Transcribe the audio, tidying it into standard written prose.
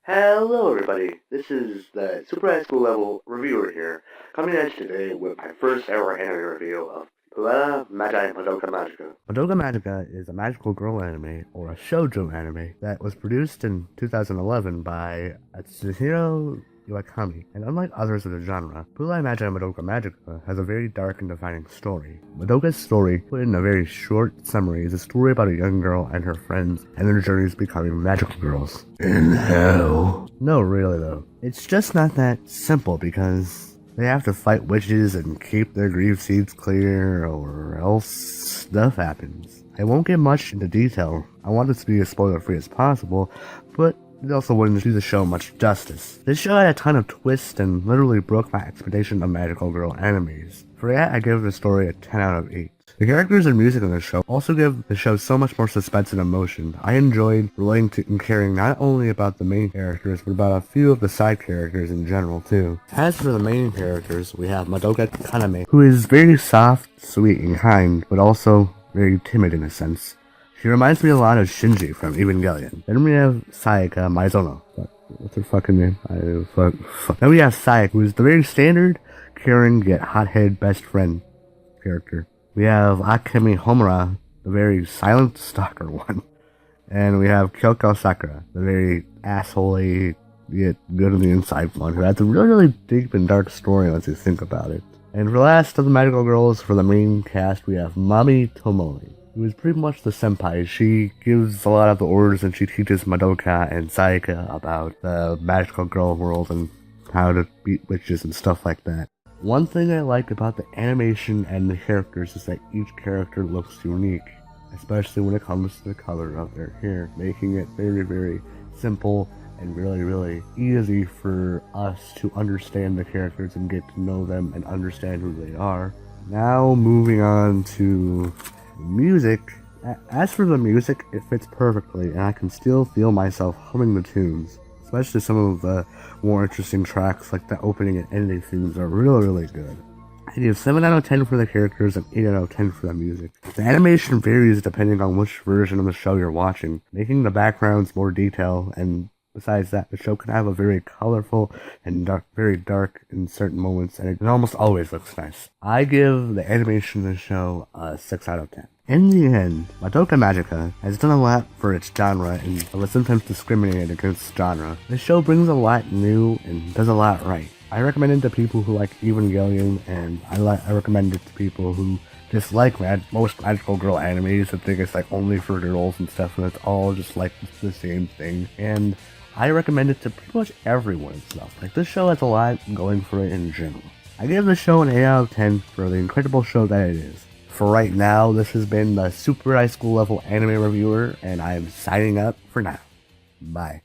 Hello everybody, this is the Super High School Level Reviewer here, coming at you today with my first ever anime review of Puella Magi Madoka Magica. Madoka Magica is a magical girl anime, or a shoujo anime, that was produced in 2011 by Atsuhiro Iwakami, and unlike others of the genre, Puella Magi Madoka Magica has a very dark and defining story. Madoka's story, put in a very short summary, is a story about a young girl and her friends and their journeys becoming magical girls. In hell. No, really though. It's just not that simple because they have to fight witches and keep their grief seeds clear or else stuff happens. I won't get much into detail. I want this to be as spoiler free as possible, but it also wouldn't do the show much justice. This show had a ton of twists and literally broke my expectation of magical girl animes. For that, I give the story a 10 out of 8. The characters and music in the show also give the show so much more suspense and emotion. I enjoyed relating to and caring not only about the main characters, but about a few of the side characters in general too. As for the main characters, we have Madoka Kaname, who is very soft, sweet, and kind, but also very timid in a sense. She reminds me a lot of Shinji from Evangelion. Then we have Sayaka Maizono. What's her fucking name? Then we have Sayaka, who is the very standard, caring yet hothead best friend character. We have Akemi Homura, the very silent stalker one. And we have Kyoko Sakura, the very assholey yet good on the inside one, who has a really, really deep and dark story once you think about it. And for the last of the magical girls, for the main cast, we have Mami Tomoe, who is pretty much the senpai. She gives a lot of the orders and she teaches Madoka and Sayaka about the magical girl world and how to beat witches and stuff like that. One thing I like about the animation and the characters is that each character looks unique, especially when it comes to the color of their hair, making it very, very simple and really, really easy for us to understand the characters and get to know them and understand who they are. Now moving on to music. As for the music, it fits perfectly and I can still feel myself humming the tunes. Especially some of the more interesting tracks like the opening and ending themes are really, really good. I give 7 out of 10 for the characters and 8 out of 10 for the music. The animation varies depending on which version of the show you're watching, making the backgrounds more detailed, and besides that, the show can have a very colorful and very dark in certain moments, and it almost always looks nice. I give the animation of the show a 6 out of 10. In the end, Madoka Magica has done a lot for its genre and was sometimes discriminated against genre. The show brings a lot new and does a lot right. I recommend it to people who like Evangelion, and I recommend it to people who dislike most magical girl animes and think it's like only for girls and stuff, and it's all just like the same thing. And I recommend it to pretty much everyone and stuff. Like, this show has a lot going for it in general. I give the show an 8 out of 10 for the incredible show that it is. For right now, this has been the Super High School Level Anime Reviewer, and I am signing up for now. Bye.